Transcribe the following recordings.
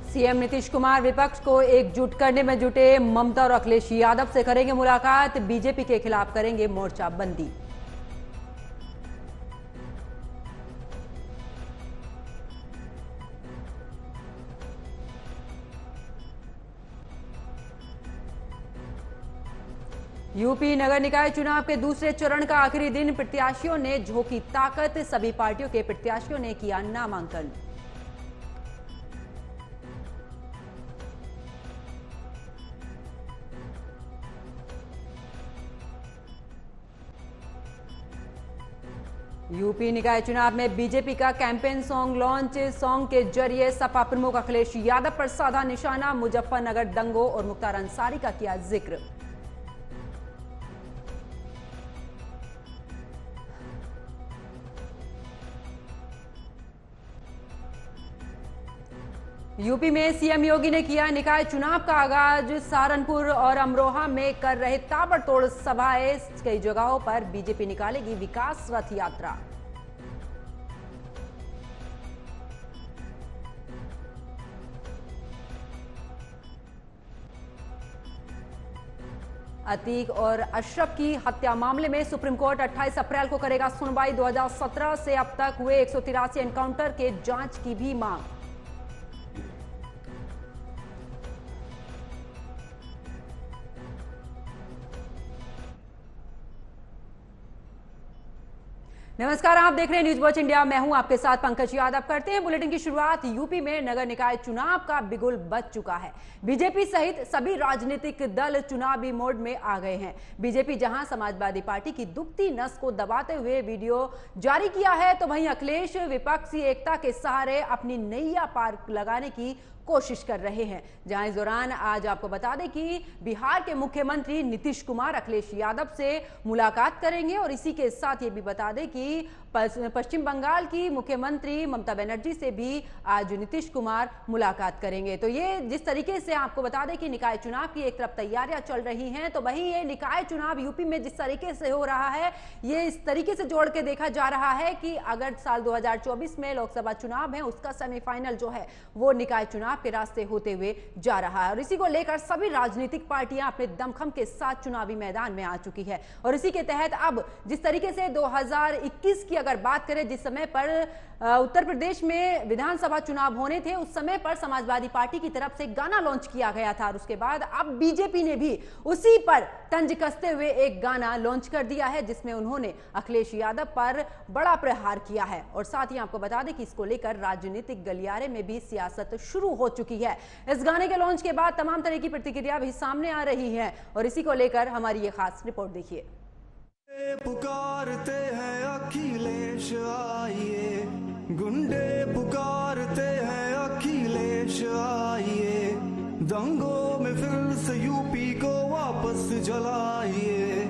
CM Nitish Kumar विपक्ष को एकजुट करने में जुटे। ममता और अखिलेश यादव से करेंगे मुलाकात, बीजेपी के खिलाफ करेंगे मोर्चाबंदी। यूपी नगर निकाय चुनाव के दूसरे चरण का आखिरी दिन, प्रत्याशियों ने झोंकी ताकत, सभी पार्टियों के प्रत्याशियों ने किया नामांकन। यूपी निकाय चुनाव में बीजेपी का कैंपेन सॉन्ग लॉन्च, सॉन्ग के जरिए सपा प्रमुख अखिलेश यादव पर साधा निशाना, मुजफ्फरनगर दंगों और मुख्तार अंसारी का किया जिक्र। यूपी में सीएम योगी ने किया निकाय चुनाव का आगाज, सहारनपुर और अमरोहा में कर रहे ताबड़तोड़ सभाएं, कई जगहों पर बीजेपी निकालेगी विकास रथ यात्रा। अतीक और अशरफ की हत्या मामले में सुप्रीम कोर्ट 28 अप्रैल को करेगा सुनवाई। 2017 से अब तक हुए 183 एनकाउंटर के जांच की भी मांग। नमस्कार, आप देख रहे हैं न्यूज वॉच इंडिया। मैं हूं आपके साथ पंकज यादव। करते हैं बुलेटिन की शुरुआत। यूपी में नगर निकाय चुनाव का बिगुल बज चुका है। बीजेपी सहित सभी राजनीतिक दल चुनावी मोड में आ गए हैं। बीजेपी जहां समाजवादी पार्टी की दुखती नस को दबाते हुए वीडियो जारी किया है, तो वहीं अखिलेश विपक्षी एकता के सहारे अपनी नैया पार लगाने की कोशिश कर रहे हैं। जहां इस दौरान आज आपको बता दें कि बिहार के मुख्यमंत्री नीतीश कुमार अखिलेश यादव से मुलाकात करेंगे और इसी के साथ ये भी बता दें कि पश्चिम बंगाल की मुख्यमंत्री ममता बनर्जी से भी आज नीतीश कुमार मुलाकात करेंगे। तो ये जिस तरीके से आपको बता दें कि निकाय चुनाव की एक तरफ तैयारियां चल रही हैं, तो वहीं ये निकाय चुनाव यूपी में जिस तरीके से हो रहा है, ये इस तरीके से जोड़ के देखा जा रहा है कि अगर साल 2024 में लोकसभा चुनाव है, उसका सेमीफाइनल जो है वो निकाय चुनाव के रास्ते होते हुए जा रहा है। और इसी को लेकर सभी राजनीतिक पार्टियां अपने दमखम के साथ चुनावी मैदान में आ चुकी है। और इसी के तहत अब जिस तरीके से 2021 की अगर बात करें, जिस समय पर उत्तर प्रदेश में विधानसभा चुनाव होने थे, उस समय पर समाजवादी पार्टी की तरफ से गाना लॉन्च किया गया था और उसके बाद अब बीजेपी ने भी उसी पर तंज कसते हुए एक गाना लॉन्च कर दिया है, जिसमें उन्होंने अखिलेश यादव पर बड़ा प्रहार किया है। और साथ ही आपको बता दें कि इसको लेकर राजनीतिक गलियारे में भी सियासत शुरू हो चुकी है। इस गाने के लॉन्च के बाद तमाम तरह की प्रतिक्रिया भी सामने आ रही है और इसी को लेकर हमारी ये खास रिपोर्ट देखिए। पुकारते हैं अखिलेश आइए, गुंडे पुकारते हैं अखिलेश आइए, दंगों में फिर से यूपी को वापस जलाइए,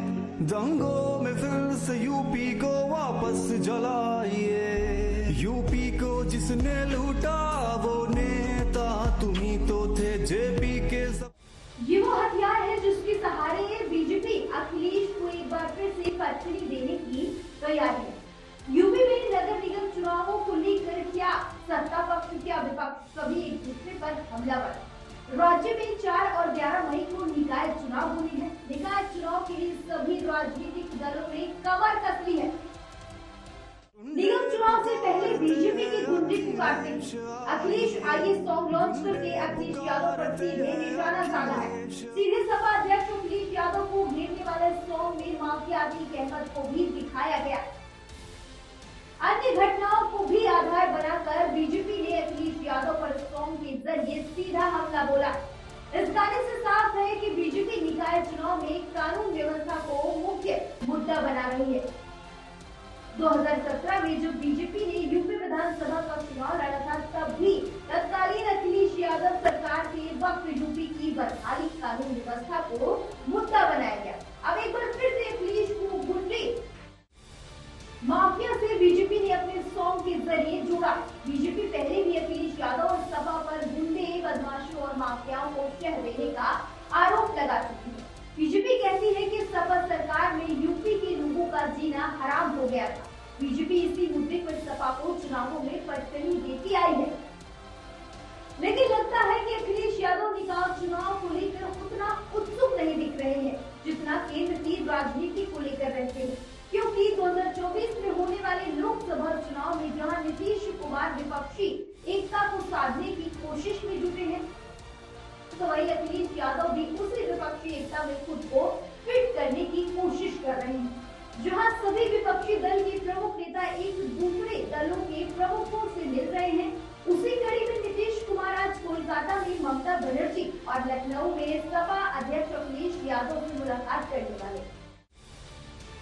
दंगों में फिर से यूपी को वापस जलाइए। यूपी को जिसने लूटा वो नेता तुम्ही तो थे, जेपी के ये वो हथियार है जिसके सहारे बीजेपी अखिलेश को एक बार फिर से कटघरे देने की तैयारी है। यूपी में नगर निगम चुनावों को लेकर क्या सत्ता पक्ष क्या विपक्ष सभी एक दूसरे पर हमलावर। राज्य में 4 और 11 मई को निकाय चुनाव होने हैं। निकाय चुनाव के लिए सभी राजनीतिक दलों ने कमर कस ली है। निगम चुनाव से पहले बीजेपी के गुंडे पुकारते अखिलेश आइए सॉन्ग लॉन्च करके अखिलेश यादव पर सीधे निशाना साधा है। सीधे सपा अध्यक्ष अखिलेश यादव को घेरने वाले सॉन्ग में माफियाती कहमत को भी दिखाया गया। अन्य घटनाओं को भी आधार बनाकर बीजेपी ने अखिलेश यादव पर सॉन्ग के जरिए सीधा हमला बोला। इस गाने से साफ है कि बीजेपी निकाय चुनाव में कानून व्यवस्था को मुख्य मुद्दा बना रही है। 2017 में जब बीजेपी ने यूपी विधानसभा का चुनाव लड़ा था, तब भी तत्कालीन अखिलेश यादव सरकार के वक्त यूपी की बदहाली कानून व्यवस्था को मुद्दा बनाया गया। अब एक बार फिर से अखिलेश को गुंडे माफिया से बीजेपी ने अपने सॉन्ग के जरिए जोड़ा। बीजेपी पहले भी अखिलेश यादव और सपा पर गुंडे, बदमाशों और माफियाओं को शह देने का आरोप लगा चुकी है। बीजेपी कहती है कि सपा सरकार में यूपी के लोगों का जीना हराम हो गया था। बीजेपी इसी मुद्दे पर सपा को चुनावों में पटकनी देती आई है, लेकिन लगता है विपक्षी एकता को साधने की कोशिश में जुटे हैं, तो वही अखिलेश यादव भी उसी विपक्षी एकता में खुद को फिट करने की कोशिश कर रहे हैं। जहां सभी विपक्षी दल के प्रमुख नेता एक दूसरे दलों के प्रमुखों से मिल रहे हैं, उसी कड़ी में नीतीश कुमार आज कोलकाता में ममता बनर्जी और लखनऊ में सपा अध्यक्ष अखिलेश यादव से मुलाकात करने वाले।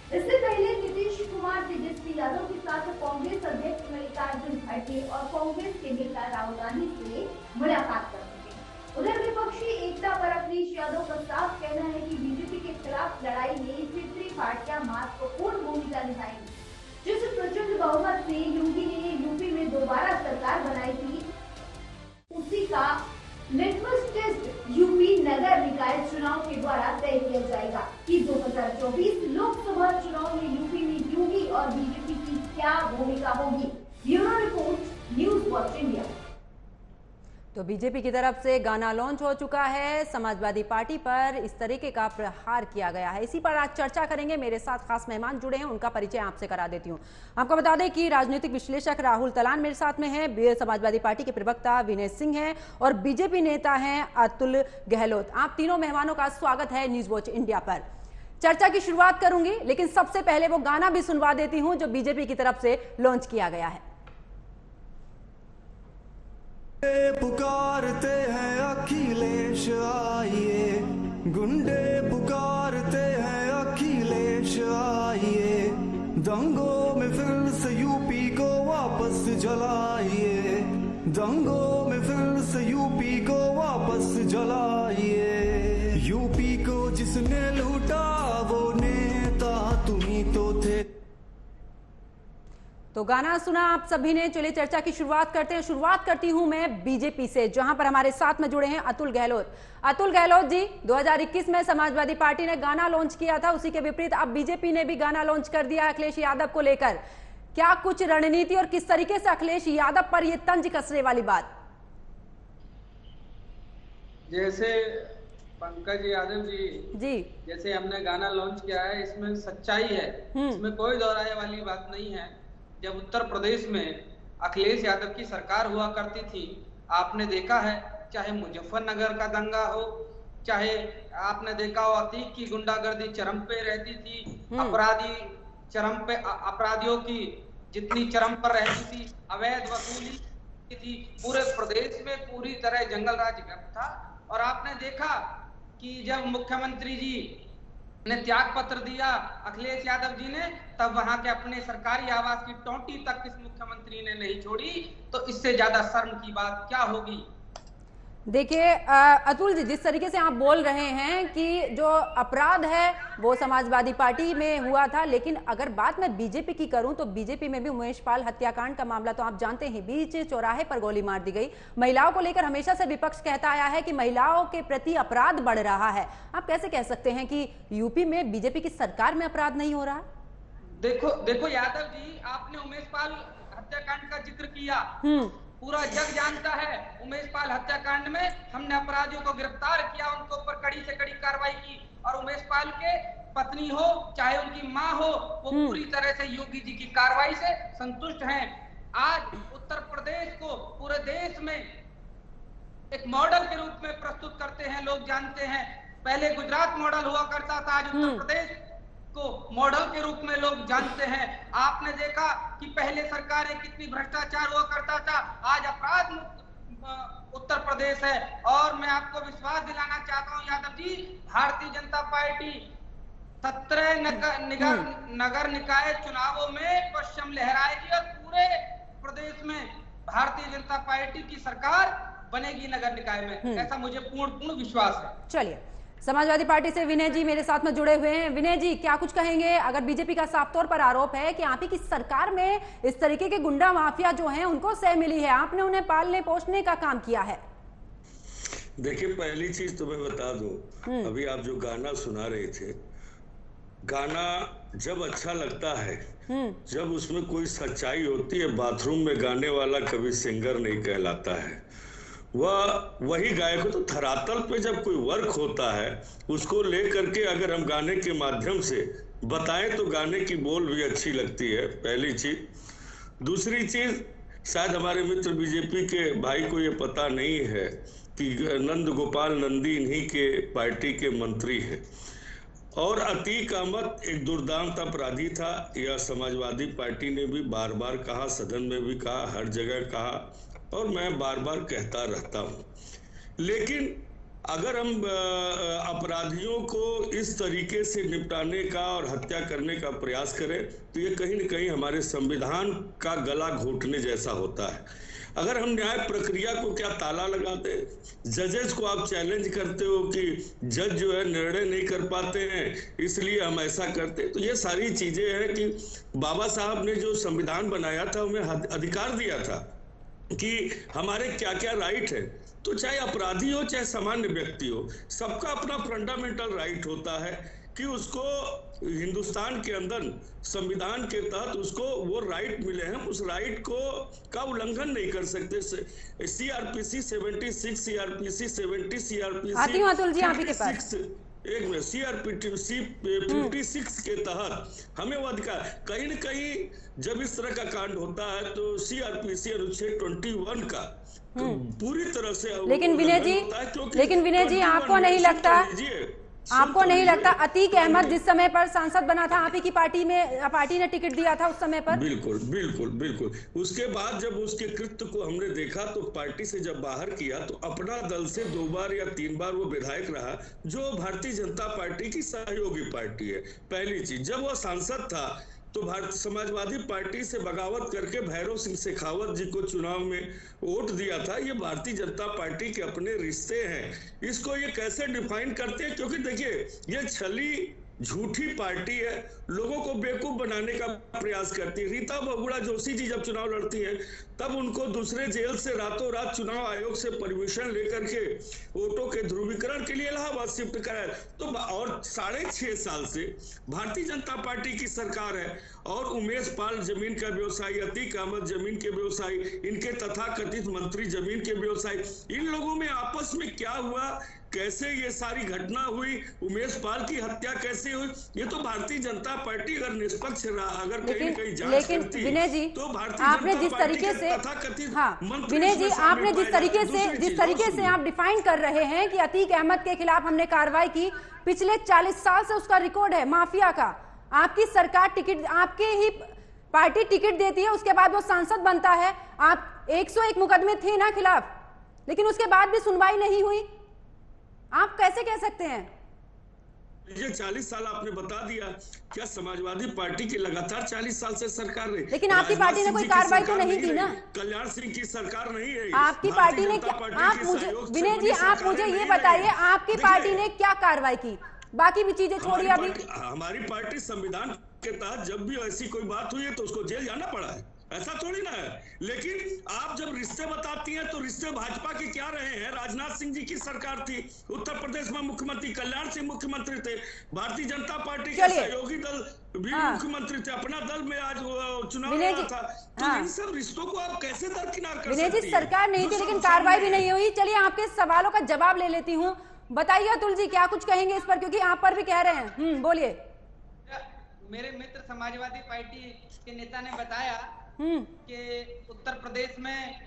इससे पहले नीतीश कुमार तेजस्वी यादव के साथ कांग्रेस अध्यक्ष मल्लिकार्जुन खड़गे और कांग्रेस के नेता राहुल गांधी से मुलाकात कर चुके हैं। उधर विपक्षी एकता पर अखिलेश यादव का साफ कहना है कि बीजेपी के खिलाफ लड़ाई में क्षेत्रीय पार्टियां महत्वपूर्ण भूमिका निभाएंगी। जिस प्रचंड बहुमत से योगी ने यूपी में दोबारा सरकार बनाई थी, उसी का लिटमस टेस्ट यूपी नगर निकाय चुनाव के द्वारा तय किया जाएगा कि 2024 लोकसभा चुनाव में यूपी में योगी और बीजेपी की क्या भूमिका होगी। Bureau report, news watch India. तो बीजेपी की तरफ से गाना लॉन्च हो चुका है, समाजवादी पार्टी पर इस तरीके का प्रहार किया गया है। इसी पर आज चर्चा करेंगे। मेरे साथ खास मेहमान जुड़े हैं, उनका परिचय आपसे करा देती हूं। आपको बता दें कि राजनीतिक विश्लेषक राहुल तलान मेरे साथ में हैं, समाजवादी पार्टी के प्रवक्ता विनय सिंह हैं और बीजेपी नेता हैं अतुल गहलोत। आप तीनों मेहमानों का स्वागत है न्यूज वॉच इंडिया पर। चर्चा की शुरुआत करूंगी, लेकिन सबसे पहले वो गाना भी सुनवा देती हूं जो बीजेपी की तरफ से लॉन्च किया गया है। पुकारते हैं अखिलेश आइए, गुंडे पुकारते हैं अखिलेश आइए, दंगों में फिर से यूपी को वापस जलाइए, दंगों में फिर से यूपी को वापस जलाइए। यूपी को जिसने लूटा वो नेता तुम्ही तो थे। तो गाना सुना आप सभी ने। चलिए चर्चा की शुरुआत करते हैं। शुरुआत करती हूं मैं बीजेपी से, जहां पर हमारे साथ में जुड़े हैं अतुल गहलोत। अतुल गहलोत जी, 2021 में समाजवादी पार्टी ने गाना लॉन्च किया था, उसी के विपरीत अब बीजेपी ने भी गाना लॉन्च कर दिया अखिलेश यादव को लेकर। क्या कुछ रणनीति और किस तरीके से अखिलेश यादव पर यह तंज कसने वाली बात? जैसे पंकज यादव जी जैसे हमने गाना लॉन्च किया है, इसमें सच्चाई है, इसमें कोई दोहराए वाली बात नहीं है। जब उत्तर प्रदेश में अखिलेश यादव की सरकार हुआ करती थी, आपने देखा है, चाहे मुजफ्फरनगर का दंगा हो, चाहे आपने देखा हो अतीक की गुंडागर्दी चरम पे रहती थी, अपराधी चरम पे, अपराधियों की जितनी चरम पर रहती थी, अवैध वसूली थी, पूरे प्रदेश में पूरी तरह जंगल राज था। और आपने देखा कि जब मुख्यमंत्री जी ने त्याग पत्र दिया अखिलेश यादव जी ने, तब वहां के अपने सरकारी आवास की टोंटी तक इस मुख्यमंत्री ने नहीं छोड़ी। तो इससे ज्यादा शर्म की बात क्या होगी। देखिए अतुल जी, जिस तरीके से आप बोल रहे हैं कि जो अपराध है वो समाजवादी पार्टी में हुआ था, लेकिन अगर बात मैं बीजेपी की करूं तो बीजेपी में भी उमेश पाल हत्याकांड का मामला तो आप जानते हैं, बीच चौराहे पर गोली मार दी गई। महिलाओं को लेकर हमेशा से विपक्ष कहता आया है कि महिलाओं के प्रति अपराध बढ़ रहा है। आप कैसे कह सकते हैं कि यूपी में बीजेपी की सरकार में अपराध नहीं हो रहा? देखो यादव जी, आपने उमेश पाल हत्याकांड का जिक्र किया, पूरा जग जानता है उमेश पाल हत्याकांड में हमने अपराधियों को गिरफ्तार किया, उनको ऊपर कड़ी से कड़ी कार्रवाई की, और उमेश पाल के पत्नी हो चाहे उनकी मां हो, वो पूरी तरह से योगी जी की कार्रवाई से संतुष्ट हैं। आज उत्तर प्रदेश को पूरे देश में एक मॉडल के रूप में प्रस्तुत करते हैं, लोग जानते हैं। पहले गुजरात मॉडल हुआ करता था, आज उत्तर प्रदेश को मॉडल के रूप में लोग जानते हैं। आपने देखा कि पहले सरकारें कितनी भ्रष्टाचार हुआ करता था, आज अपराध मुक्त उत्तर प्रदेश है। और मैं आपको विश्वास दिलाना चाहता हूं यादव जी, भारतीय जनता पार्टी 17 नगर निकाय चुनावों में पश्चिम लहराएगी और पूरे प्रदेश में भारतीय जनता पार्टी की सरकार बनेगी नगर निकाय में, ऐसा मुझे पूर्ण विश्वास है। चलिए, समाजवादी पार्टी से विनय जी मेरे साथ में जुड़े हुए हैं। विनय जी, क्या कुछ कहेंगे? अगर बीजेपी का साफ तौर पर आरोप है कि आप ही की सरकार में इस तरीके के गुंडा माफिया जो हैं उनको सह मिली है, आपने उन्हें पालने पोषने का काम किया है। देखिए, पहली चीज तो मैं बता दूं, अभी आप जो गाना सुना रहे थे, गाना जब अच्छा लगता है जब उसमें कोई सच्चाई होती है। बाथरूम में गाने वाला कभी सिंगर नहीं कहलाता है, वही गायक हो। तो धरातल पे जब कोई वर्क होता है, उसको लेकर के अगर हम गाने के माध्यम से बताएं तो गाने की बोल भी अच्छी लगती है, पहली चीज। दूसरी चीज, शायद हमारे मित्र बीजेपी के भाई को ये पता नहीं है कि नंद गोपाल नंदी इन्हीं के पार्टी के मंत्री हैं। और अतीक अहमद एक दुर्दांत अपराधी था, यह समाजवादी पार्टी ने भी बार बार कहा, सदन में भी कहा, हर जगह कहा, और मैं बार बार कहता रहता हूं। लेकिन अगर हम अपराधियों को इस तरीके से निपटाने का और हत्या करने का प्रयास करें तो ये कहीं न कहीं हमारे संविधान का गला घोटने जैसा होता है। अगर हम न्याय प्रक्रिया को क्या ताला लगाते, जजेस को आप चैलेंज करते हो कि जज जो है निर्णय नहीं कर पाते हैं इसलिए हम ऐसा करते, तो ये सारी चीजें हैं कि बाबा साहब ने जो संविधान बनाया था हमें अधिकार दिया था कि हमारे क्या क्या राइट है। तो चाहे अपराधी हो चाहे सामान्य व्यक्ति हो, सबका अपना फंडामेंटल राइट होता है कि उसको हिंदुस्तान के अंदर संविधान के तहत उसको वो राइट मिले हैं, उस राइट को का उल्लंघन नहीं कर सकते। सीआरपीसी 76, सीआरपीसी 70, सीआरपीसी आती हूं अतुल जी आप ही के पास। एक मिनट, सीआरपीसी 56 के तहत हमें वो अधिकार, कहीं न कहीं जब इस तरह का कांड होता है तो सीआरपीसी अनुच्छेद 21 का पूरी तरह से, लेकिन विनय जी आपको नहीं लगता अतीक अहमद जिस समय पर सांसद बना था आप ही की पार्टी ने टिकट दिया था उस समय पर? बिल्कुल बिल्कुल बिल्कुल। उसके बाद जब उसके कृत्य को हमने देखा तो पार्टी से जब बाहर किया तो अपना दल से 2 बार या 3 बार वो विधायक रहा, जो भारतीय जनता पार्टी की सहयोगी पार्टी है। पहली चीज, जब वो सांसद था तो भारतीय समाजवादी पार्टी से बगावत करके भैरव सिंह शेखावत जी को चुनाव में वोट दिया था। ये भारतीय जनता पार्टी के अपने रिश्ते हैं। इसको ये कैसे डिफाइन करते हैं, क्योंकि देखिए ये छली झूठी पार्टी है, लोगों को बेवकूफ बनाने का प्रयास करती है। रीता बहुगुणा जोशी जी जब चुनाव लड़ती है तब उनको दूसरे जेल से रातों रात चुनाव आयोग से परमिशन लेकर के वोटों के ध्रुवीकरण के लिए इलाहाबाद शिफ्ट कराया। तो और 6.5 साल से भारतीय जनता पार्टी की सरकार है और उमेश पाल जमीन का व्यवसायी, अतीक अहमद जमीन के व्यवसायी, इनके तथाकथित मंत्री जमीन के व्यवसायी, इन लोगों में आपस में क्या हुआ, कैसे ये सारी घटना हुई, उमेश पाल की हत्या कैसे हुई, ये तो भारतीय जनता पार्टी अगर निष्पक्ष रहा, अगर कहीं जांच करती, विनय जी तो भारतीय आपने जिस तरीके से, हाँ विनय जी आपने जिस तरीके से आप डिफाइन कर रहे हैं कि अतीक अहमद के खिलाफ हमने कार्रवाई की, पिछले 40 साल से उसका रिकॉर्ड है माफिया का। आपकी सरकार टिकट, आपके ही पार्टी टिकट देती है, उसके बाद वो सांसद बनता है। आप 101 मुकदमे थे ना खिलाफ, लेकिन उसके बाद भी सुनवाई नहीं हुई। आप कैसे कह सकते हैं? ये 40 साल आपने बता दिया, क्या समाजवादी पार्टी की लगातार 40 साल से सरकार रही, लेकिन आपकी पार्टी ने कोई कार्रवाई तो नहीं की ना? कल्याण सिंह की सरकार नहीं है आपकी पार्टी ने क्या? आप मुझे विनय जी आप मुझे ये बताइए, आपकी पार्टी ने क्या कार्रवाई की? बाकी भी चीजें छोड़िए अभी। हमारी पार्टी संविधान के तहत जब भी ऐसी कोई बात हुई है तो उसको जेल जाना पड़ा है, ऐसा थोड़ी ना है। लेकिन आप जब रिश्ते बताती हैं तो रिश्ते भाजपा के क्या रहे हैं? राजनाथ सिंह जी की सरकार थी, उत्तर प्रदेश में मुख्यमंत्री कल्याण सिंह मुख्यमंत्री थे, भारतीय जनता पार्टी के सहयोगी दल भी मुख्यमंत्री थे, अपना दल में आज चुनाव लड़ा था। तो इन सब रिश्तों को आप कैसे दरकिनार कर सकती हैं? विनय जी सरकार नहीं थी लेकिन कार्रवाई भी नहीं हुई। चलिए आपके सवालों का जवाब ले लेती हूँ। बताइए अतुल जी क्या कुछ कहेंगे इस पर, क्योंकि आप पर भी कह रहे हैं। बोलिए। मेरे मित्र समाजवादी पार्टी के नेता ने बताया कि उत्तर प्रदेश में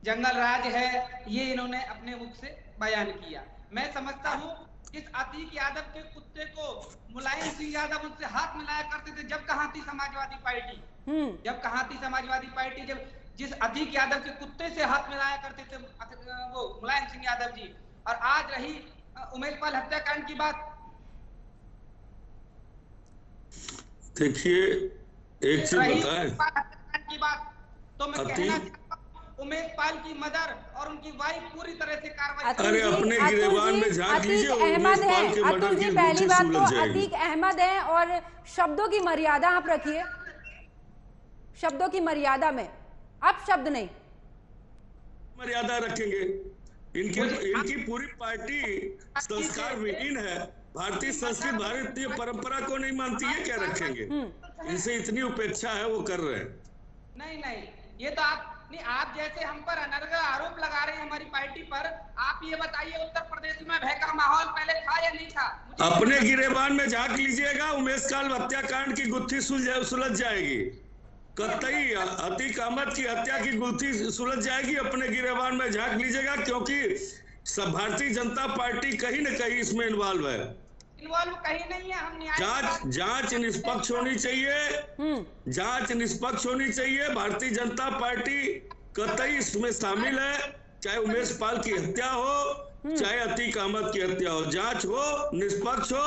जंगल राज है, ये इन्होंने अपने मुख से बयान किया। मैं समझता हूँ इस अतीक यादव के कुत्ते को मुलायम सिंह यादव उनसे हाथ मिलाया करते थे जब कहाँ थी समाजवादी पार्टी, जब जिस अतीक यादव के कुत्ते से हाथ मिलाया करते थे वो मुलायम सिंह यादव जी। और आज रही उमेश पाल हत्याकांड की बात, देखिए एक चीज बताएं की बात, तो मैं कहना चाहता हूं उमेश पाल की मदर और उनकी वाइफ पूरी तरह से कार्रवाई। अरे अपने गिरेबान में झांक लीजिए। अहमद है अतुल जी, पहली बात तो अतीक अहमद है और शब्दों की मर्यादा आप रखिए, शब्दों की मर्यादा में, अब शब्द नहीं। मर्यादा रखेंगे। इनकी पूरी पार्टी संस्कार विहीन है, भारतीय संस्कृति भारतीय परंपरा को नहीं मानती है, क्या रखेंगे? इनसे इतनी उपेक्षा है वो कर रहे हैं। नहीं ये तो आप जैसे हम पर अनर्गल आरोप लगा रहे हैं हमारी पार्टी पर। आप ये बताइए उत्तर प्रदेश में भय का माहौल पहले था या नहीं था? अपने गिरेबान में झांक लीजिएगा, उमेश पाल हत्याकांड की गुत्थी सुलझ जाएगी। कतई अतीक अहमद की हत्या की गुत्थी सुलझ जाएगी, अपने गिरेबान में झांक लीजिएगा, क्योंकि सब भारतीय जनता पार्टी कहीं न कहीं इसमें इन्वॉल्व है। इन्वॉल्व कहीं नहीं है, हम न्याय जांच निष्पक्ष होनी चाहिए, जांच निष्पक्ष होनी चाहिए। भारतीय जनता पार्टी कतई इसमें शामिल है, चाहे उमेश पाल की हत्या हो, चाहे अतीक अहमद की हत्या हो, जांच हो, निष्पक्ष हो।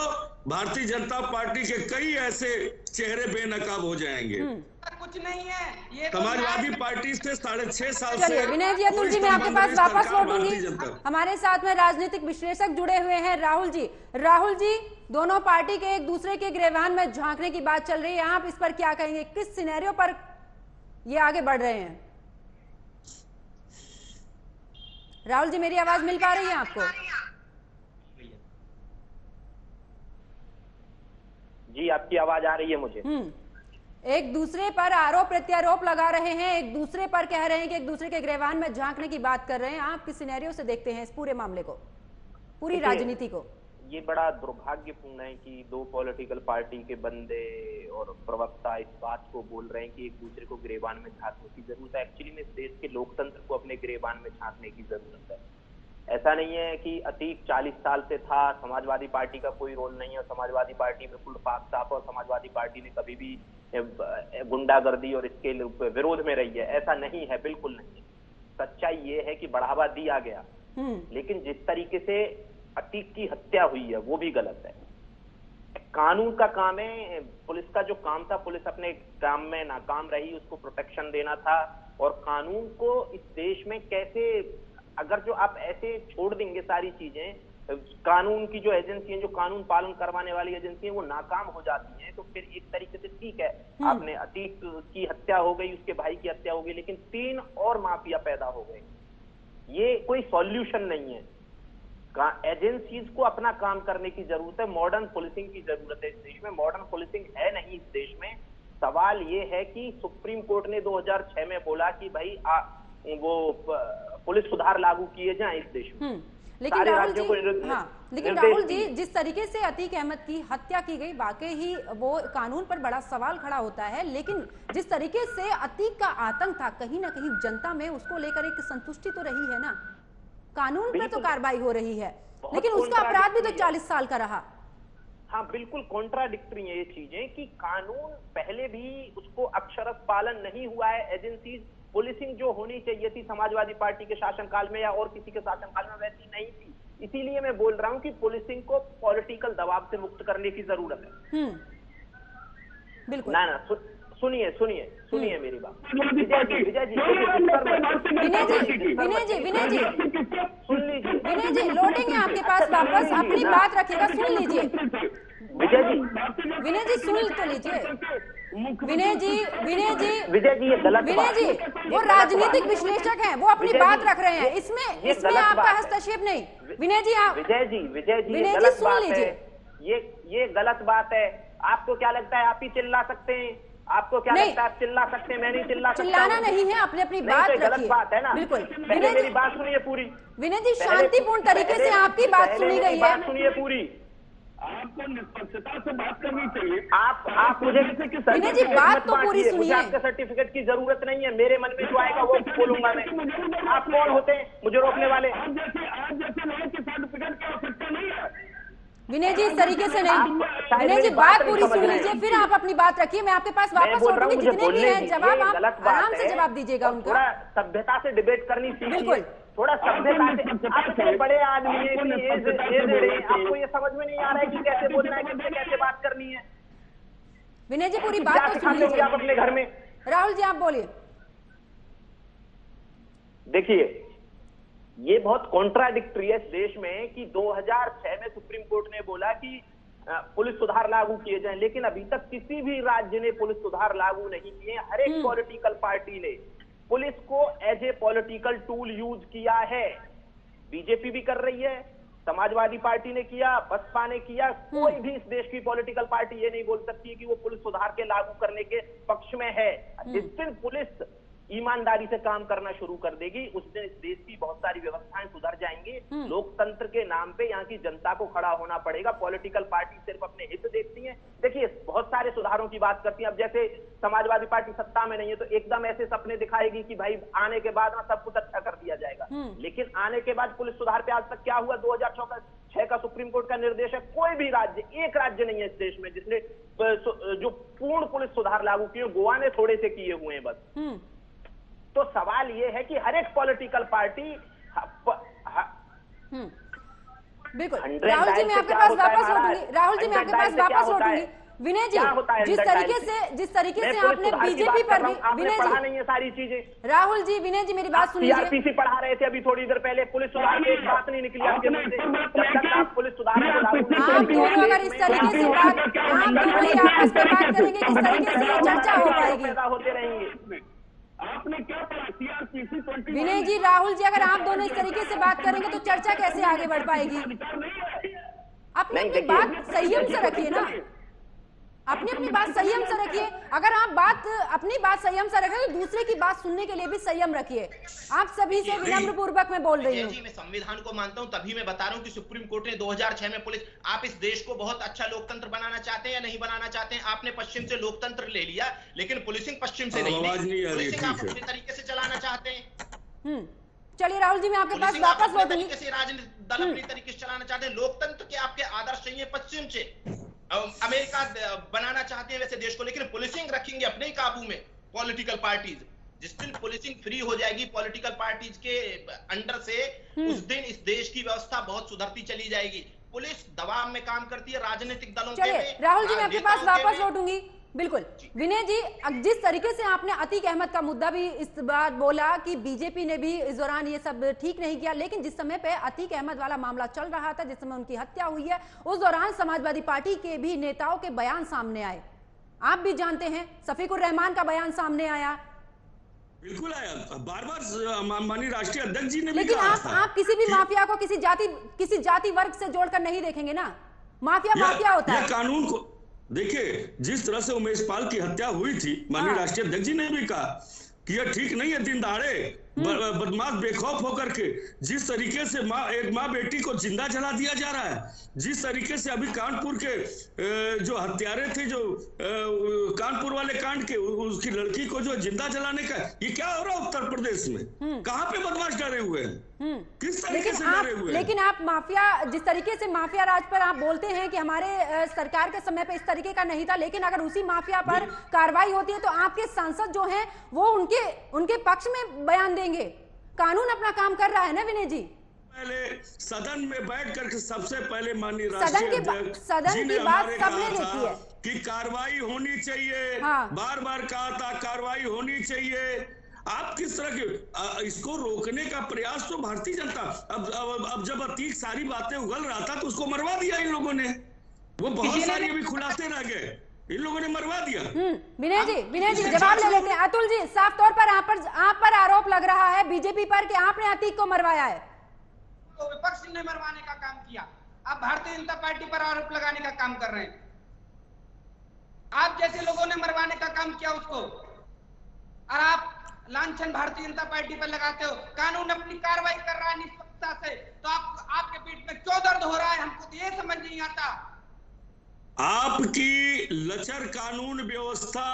भारतीय जनता पार्टी के कई ऐसे चेहरे बेनकाब हो जाएंगे। कुछ नहीं है ये समाजवादी पार्टी से 6.5 साल चलिए से विनय जी, अतुल जी, मैं आपके पास वापस लौटूंगी। हमारे साथ में राजनीतिक विश्लेषक जुड़े हुए हैं राहुल जी। राहुल जी, दोनों पार्टी के एक दूसरे के गिरेबान में झांकने की बात चल रही है, आप इस पर क्या कहेंगे? किस सिनेरियो पर ये आगे बढ़ रहे हैं? राहुल जी, मेरी आवाज मिल पा रही है आपको? जी, आपकी आवाज आ रही है मुझे। एक दूसरे पर आरोप प्रत्यारोप लगा रहे हैं, एक दूसरे पर कह रहे हैं कि एक दूसरे के गिरेबान में झांकने की बात कर रहे हैं। आप किस सिनेरियो से देखते हैं इस पूरे मामले को, पूरी राजनीति को? ये बड़ा दुर्भाग्यपूर्ण है कि दो पॉलिटिकल पार्टी के बंदे और प्रवक्ता इस बात को बोल रहे हैं कि एक दूसरे को गिरेबान में झांकने की जरूरत है। एक्चुअली में इस देश के लोकतंत्र को अपने गिरेबान में झांकने की जरूरत है। ऐसा नहीं है कि अतीक 40 साल से था, समाजवादी पार्टी का कोई रोल नहीं है, समाजवादी पार्टी बिल्कुल पाक साफ और समाजवादी पार्टी ने कभी भी गुंडागर्दी और इसके विरोध में रही है। ऐसा नहीं है, बिल्कुल नहीं है। सच्चाई ये है कि बढ़ावा दिया गया, लेकिन जिस तरीके से अतीक की हत्या हुई है वो भी गलत है। कानून का काम है, पुलिस का जो काम था, पुलिस अपने काम में नाकाम रही, उसको प्रोटेक्शन देना था। और कानून को इस देश में कैसे, अगर जो आप ऐसे छोड़ देंगे सारी चीजें, कानून की जो एजेंसी है, जो कानून पालन करवाने वाली एजेंसी है, वो नाकाम हो जाती हैं, तो फिर एक तरीके से ठीक है, आपने अतीक की हत्या हो गई, उसके भाई की हत्या हो गई, लेकिन 3 और माफिया पैदा हो गए। ये कोई सॉल्यूशन नहीं है। एजेंसीज को अपना काम करने की जरूरत है, मॉडर्न पुलिसिंग की जरूरत है। इस देश में मॉडर्न पुलिसिंग है नहीं। इस देश में सवाल ये है कि सुप्रीम कोर्ट ने 2006 में बोला कि भाई वो पुलिस सुधार लागू किए जाएं इस देश में। लेकिन राहुल जी, जिस तरीके से अतीक अहमद की हत्या की गई, वाकई ही वो कानून पर बड़ा सवाल खड़ा होता है। लेकिन जिस तरीके से अतीक का आतंक था, कहीं ना कहीं जनता में उसको लेकर एक संतुष्टि तो रही है ना। कानून पर तो कार्रवाई हो रही है, लेकिन उसका अपराध भी तो 40 साल का रहा। हाँ, बिल्कुल कॉन्ट्राडिक्टरी है ये चीजें कि कानून पहले भी उसको अक्षरशः पालन नहीं हुआ है। एजेंसीज, पुलिसिंग जो होनी चाहिए थी समाजवादी पार्टी के शासनकाल में या और किसी के शासनकाल में, वैसी नहीं थी। इसीलिए मैं बोल रहा हूं कि पुलिसिंग को पॉलिटिकल दबाव से मुक्त करने की जरूरत है। बिल्कुल। ना सुनिए मेरी बात। विनय जी सुन लीजिए। विनय जी लौटेंगे आपके पास वापस, अपनी बात रखिएगा, सुन लीजिए। विनय जी सुन तो लीजिए। विनय जी ये गलत विनय जी वो राजनीतिक विश्लेषक हैं, वो अपनी बात रख रहे हैं, इसमें आपका हस्तक्षेप नहीं। विनय जी आप विजय जी सुन लीजिए। ये गलत बात है। आपको क्या लगता है आप ही चिल्ला सकते हैं? आपको क्या लगता है आप चिल्ला सकते हैं? मैं नहीं चिल्ला सकता। चिल्लाना नहीं है, अपनी बात रखिए। गलत बात है ना। बिल्कुल। पहले मेरी बात सुनिए पूरी। विनय जी शांतिपूर्ण तरीके से आपकी बात सुनी गई है। सुनिए पूरी। आपको निष्पक्षता से बात करनी चाहिए। आप मुझे विनय जी बात तो पूरी सुनिए। आपके सर्टिफिकेट की जरूरत नहीं है, मेरे मन में जो आएगा वो बोलूंगा मैं। आप कौन होते हैं मुझे रोकने वाले? आप जैसे लोगों के सर्टिफिकेट की आवश्यकता नहीं है। विनय जी इस तरीके से नहीं। विनय जी बात पूरी सुन लीजिए, फिर आप अपनी बात रखिए। मैं आपके पास वापस लौटूंगी, जितने भी हैं जवाब आप आराम से जवाब दीजिएगा उनका। थोड़ा सभ्यता से डिबेट करनी सीखिए। बिल्कुल, थोड़ा सभ्यता से। आप इतने बड़े आदमी हैं, आपको ये समझ में नहीं आ रहा है कि कैसे बोलना है, कैसे बात करनी है। विनय जी पूरी बात तो सुन लीजिए। आप अपने घर में। राहुल जी आप बोलिए। देखिए, ये बहुत कॉन्ट्राडिक्टरी है इस देश में कि 2006 में सुप्रीम कोर्ट ने बोला कि पुलिस सुधार लागू किए जाएं, लेकिन अभी तक किसी भी राज्य ने पुलिस सुधार लागू नहीं किए। हर एक पॉलिटिकल पार्टी ने पुलिस को as a political tool use किया है। बीजेपी भी कर रही है, समाजवादी पार्टी ने किया, बसपा ने किया। कोई भी इस देश की पॉलिटिकल पार्टी ये नहीं बोल सकती है कि वो पुलिस सुधार के लागू करने के पक्ष में है। जिस दिन पुलिस ईमानदारी से काम करना शुरू कर देगी, उस दिन इस देश की बहुत सारी व्यवस्थाएं सुधर जाएंगी। लोकतंत्र के नाम पे यहाँ की जनता को खड़ा होना पड़ेगा। पॉलिटिकल पार्टी सिर्फ अपने हित देखती हैं। देखिए, बहुत सारे सुधारों की बात करती हैं। अब जैसे समाजवादी पार्टी सत्ता में नहीं है तो एकदम ऐसे सपने दिखाएगी कि भाई आने के बाद ना सब कुछ अच्छा कर दिया जाएगा, लेकिन आने के बाद पुलिस सुधार पे आज तक क्या हुआ? 2006 का सुप्रीम कोर्ट का निर्देश है, कोई भी राज्य, एक राज्य नहीं है इस देश में जिसने जो पूर्ण पुलिस सुधार लागू किए। गोवा ने थोड़े से किए हुए हैं बस। तो सवाल ये है कि हर एक पॉलिटिकल पार्टी बिल्कुल। राहुल जी मैं आपके पास वापस लौटूंगी। राहुल जी मैं आपके पास वापस लौटूंगी। विनय जी, जिस तरीके से आपने बीजेपी पर भी, विनय जी नहीं है सारी चीजें। राहुल जी, विनय जी मेरी बात सुनिए। सीआरपीसी पढ़ा रहे थे अभी थोड़ी देर पहले, पुलिस सुधार की एक बात नहीं निकली आपके मुंह से। जब तक आप पुलिस सुधार को लागू नहीं आप दोनों अगर इस तरीके से बात, आप दोनों ही आपस में बात करेंगे, किस तरीके से चर्चा हो पाएगी? पैदा होते रहेंगे। आपने क्या पढ़ा? सीआरपीसी 20। विनय जी, राहुल जी, अगर आप दोनों इस तरीके से बात करेंगे तो चर्चा कैसे आगे बढ़ पाएगी? अपनी अपनी बात संयम से रखिए ना, अपनी अपनी बात संयम से रखिए। अगर आप अपनी बात संयम से रखें तो दूसरे की बात सुनने के लिए भी संयम रखिए। आप सभी से विनम्र पूर्वक मैं बोल रही हूँ। मैं संविधान को मानता हूँ, तभी मैं बता रहा हूँ कि सुप्रीम कोर्ट ने 2006 में पुलिस, आप इस देश को बहुत अच्छा लोकतंत्र बनाना चाहते हैं या नहीं बनाना चाहते हैं? आपने पश्चिम से लोकतंत्र ले लिया, लेकिन पुलिसिंग पश्चिम से नहीं ली। पुलिसिंग आप अपने तरीके से चलाना चाहते हैं। चलिए राहुल जी, मैं आपके पास वापस लौटूंगी। राजनीतिक दल अपनी तरीके से चलाना चाहते हैं। लोकतंत्र के आपके आदर्श चाहिए पश्चिम से, अमेरिका बनाना चाहते हैं वैसे देश को, लेकिन पुलिसिंग रखेंगे अपने ही काबू में पॉलिटिकल पार्टीज। जिस दिन पुलिसिंग फ्री हो जाएगी पॉलिटिकल पार्टीज के अंडर से, उस दिन इस देश की व्यवस्था बहुत सुधरती चली जाएगी। पुलिस दबाव में काम करती है राजनीतिक दलों के। राहुल जी मैं आपके पास वापस लौटूंगी। बिल्कुल विनय जी, जिस तरीके से आपने अतीक अहमद का मुद्दा भी इस बार बोला कि बीजेपी ने भी इस दौरान ये सब ठीक नहीं किया, लेकिन जिस समय पे अतीक अहमद वाला मामला चल रहा था, जिस समय उनकी हत्या हुई है, उस दौरान समाजवादी पार्टी के भी नेताओं के बयान सामने आए। आप भी जानते हैं, शफीकुर रहमान का बयान सामने आया। बिल्कुल आया, बार-बार माननीय राष्ट्रीय अध्यक्ष जी ने भी लेकिन कहा आप किसी भी माफिया को किसी जाति वर्ग से जोड़कर नहीं देखेंगे ना। माफिया होता है। कानून को देखिए, जिस तरह से उमेश पाल की हत्या हुई थी, माननीय राष्ट्रीय अध्यक्ष जी ने भी कहा कि यह ठीक नहीं है। दिन दहाड़े बदमाश बेखौफ होकर के जिस तरीके से एक माँ बेटी को जिंदा जला दिया जा रहा है, जिस तरीके से अभी कानपुर के जो हत्यारे थे, जो कानपुर वाले कांड के, उसकी लड़की को जो जिंदा जलाने का, ये क्या हो रहा है उत्तर प्रदेश में? कहाँ पे बदमाश डरे हुए हैं? किस तरीके से डरे हुए हैं? लेकिन आप माफिया, जिस तरीके से माफिया राज पर आप बोलते हैं कि हमारे सरकार के समय पे इस तरीके का नहीं था, लेकिन अगर उसी माफिया पर कार्रवाई होती है तो आपके सांसद जो हैं वो उनके पक्ष में बयान देंगे। कानून अपना काम कर रहा है ना विनय जी। पहले सदन में बैठ करके सबसे पहले माननीय सदन की बात सबने देखी है कि कार्रवाई होनी चाहिए। बार बार कहा था कार्रवाई होनी चाहिए। आप किस तरह के इसको रोकने का प्रयास तो भारतीय जनता, अब जब अतीक सारी बातें उगल रहा था तो उसको मरवा दिया इन लोगों ने। वो बहुत सारी अभी खुलासे रह गए, इन लोगों ने मरवा दिया। विनय जी जवाब ले लेते हैं। अतुल जी, साफ तौर पर आप पर आरोप लग रहा है बीजेपी पर कि आपने अतीक को मरवाया है। तो विपक्ष ने मरवाने का काम किया, आप भारतीय जनता पार्टी पर आरोप लगाने का काम कर रहे हैं। आप जैसे लोगों ने मरवाने का काम किया उसको, और आप लांछन भारतीय जनता पार्टी पर लगाते हो। कानून अपनी कार्रवाई कर रहा है निष्पक्षता से, तो आपके पीठ में क्यों दर्द हो रहा है? हमको तो ये समझ नहीं आता। आपकी लचर कानून व्यवस्था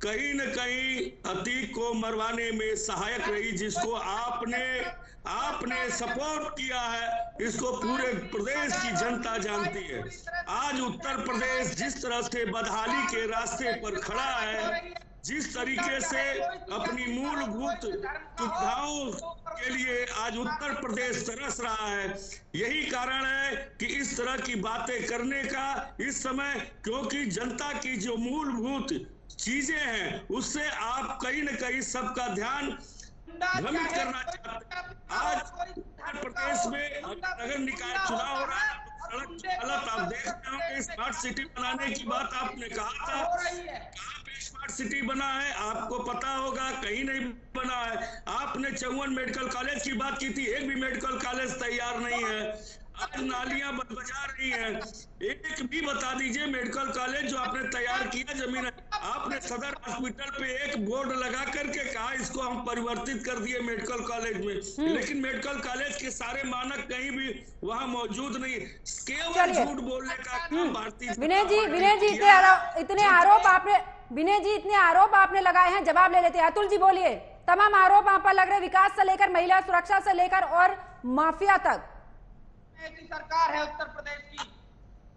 कहीं न कहीं अतीक को मरवाने में सहायक रही, जिसको आपने सपोर्ट किया है। इसको पूरे प्रदेश की जनता जानती है। आज उत्तर प्रदेश जिस तरह से बदहाली के रास्ते पर खड़ा है, जिस तरीके से अपनी मूलभूत सुविधाओं के लिए आज उत्तर प्रदेश तरस रहा है, यही कारण है कि इस तरह की बातें करने का इस समय, क्योंकि जनता की जो मूलभूत चीजें हैं उससे आप कहीं न कहीं सबका ध्यान भ्रमित करना चाहते हैं। आज उत्तर प्रदेश में नगर निकाय चुनाव हो रहा है, सड़क हालत आप देख रहे होंगे। स्मार्ट सिटी बनाने की बात आपने कहा था, कहाँ पे स्मार्ट सिटी बना है आपको पता होगा, कहीं नहीं बना है। आपने 54 मेडिकल कॉलेज की बात की थी, एक भी मेडिकल कॉलेज तैयार नहीं है। आज नालियां बजा रही हैं। एक भी बता दीजिए मेडिकल कॉलेज जो आपने तैयार किया जमीन, आपने सदर हॉस्पिटल पे एक बोर्ड लगा करके कहा इसको हम परिवर्तित कर दिए मेडिकल कॉलेज में, लेकिन मेडिकल कॉलेज के सारे मानक कहीं भी वहाँ मौजूद नहीं। केवल झूठ बोलने का काम भारतीय विनय जी इतने आरोप आपने विनय जी इतने आरोप आपने लगाए हैं, जवाब ले लेते हैं। अतुल जी बोलिए। तमाम आरोप आप पर लग रहे, विकास से लेकर महिला सुरक्षा से लेकर और माफिया तक। ऐसी सरकार है उत्तर प्रदेश की,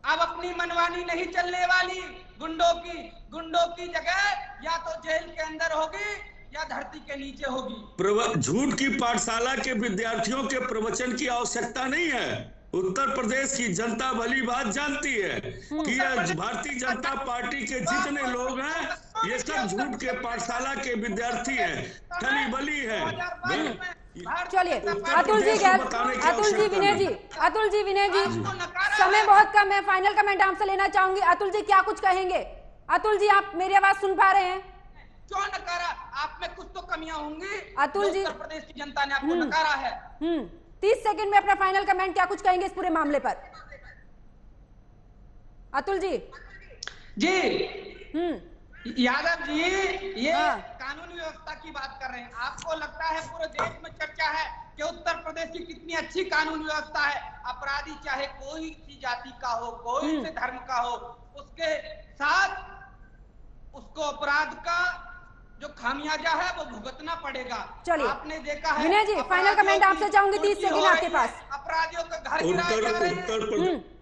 अब अपनी मनमानी नहीं चलने वाली। गुंडों की जगह या तो जेल के अंदर होगी या धरती के नीचे होगी। झूठ की पाठशाला के विद्यार्थियों के प्रवचन की आवश्यकता नहीं है। उत्तर प्रदेश की जनता भली बात जानती है कि भारतीय जनता पार्टी के जितने लोग हैं ये सब झूठ के पाठशाला के विद्यार्थी हैं, खली बली है। चलिए अतुल जी विनय जी समय बहुत कम है, फाइनल कमेंट आपसे लेना चाहूंगी। अतुल जी क्या कुछ कहेंगे? अतुल जी आप मेरी आवाज सुन पा रहे हैं? क्यों नकारा? आप में कुछ तो कमियां होंगी। अतुल जी, उत्तर प्रदेश की जनता ने आपको नकारा है। 30 सेकंड में अपना फाइनल कमेंट क्या कुछ कहेंगे इस पूरे मामले पर? अतुल जी। यादव जी ये कानून व्यवस्था की बात कर रहे हैं। आपको लगता है पूरे देश में चर्चा है कि उत्तर प्रदेश की कितनी अच्छी कानून व्यवस्था है। अपराधी चाहे कोई सी जाति का हो, कोई से धर्म का हो, उसके साथ उसको अपराध का जो खामियाजा है वो भुगतना पड़ेगा। चलिए आपने देखा है विनय जी फाइनल कमेंट आपसे चाहूंगी, 30 सेकंड आपके पास। अपराधियों का घर गिराया जा रहा है।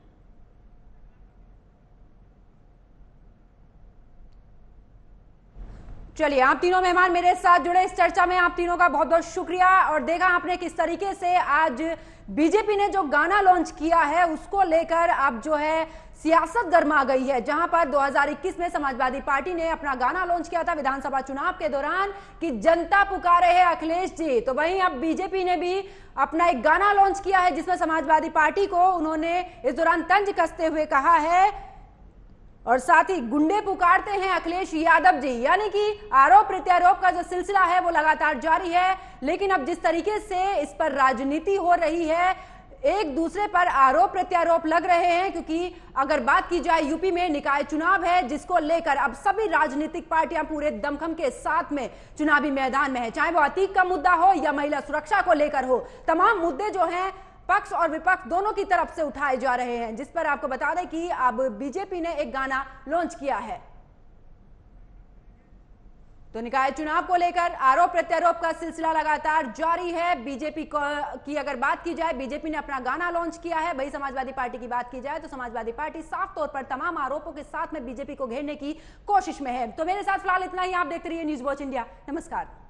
चलिए आप तीनों मेहमान मेरे साथ जुड़े इस चर्चा में, आप तीनों का बहुत बहुत शुक्रिया। और देखा आपने किस तरीके से आज बीजेपी ने जो गाना लॉन्च किया है उसको लेकर अब जो है सियासत गर्मा गई है। जहां पर 2021 में समाजवादी पार्टी ने अपना गाना लॉन्च किया था विधानसभा चुनाव के दौरान कि जनता पुकारे है अखिलेश जी, तो वहीं अब बीजेपी ने भी अपना एक गाना लॉन्च किया है जिसमें समाजवादी पार्टी को उन्होंने इस दौरान तंज कसते हुए कहा है और साथ ही गुंडे पुकारते हैं अखिलेश यादव जी। यानी कि आरोप प्रत्यारोप का जो सिलसिला है वो लगातार जारी है, लेकिन अब जिस तरीके से इस पर राजनीति हो रही है, एक दूसरे पर आरोप प्रत्यारोप लग रहे हैं, क्योंकि अगर बात की जाए यूपी में निकाय चुनाव है जिसको लेकर अब सभी राजनीतिक पार्टियां पूरे दमखम के साथ में चुनावी मैदान में है। चाहे वो अतीक का मुद्दा हो या महिला सुरक्षा को लेकर हो, तमाम मुद्दे जो हैं पक्ष और विपक्ष दोनों की तरफ से उठाए जा रहे हैं, जिस पर आपको बता दें कि अब बीजेपी ने एक गाना लॉन्च किया है। तो निकाय चुनाव को लेकर आरोप प्रत्यारोप का सिलसिला लगातार जारी है। बीजेपी की अगर बात की जाए, बीजेपी ने अपना गाना लॉन्च किया है। वही समाजवादी पार्टी की बात की जाए तो समाजवादी पार्टी साफ तौर पर तमाम आरोपों के साथ में बीजेपी को घेरने की कोशिश में है। तो मेरे साथ फिलहाल इतना ही। आप देखते रहिए न्यूज़ वॉच इंडिया। नमस्कार।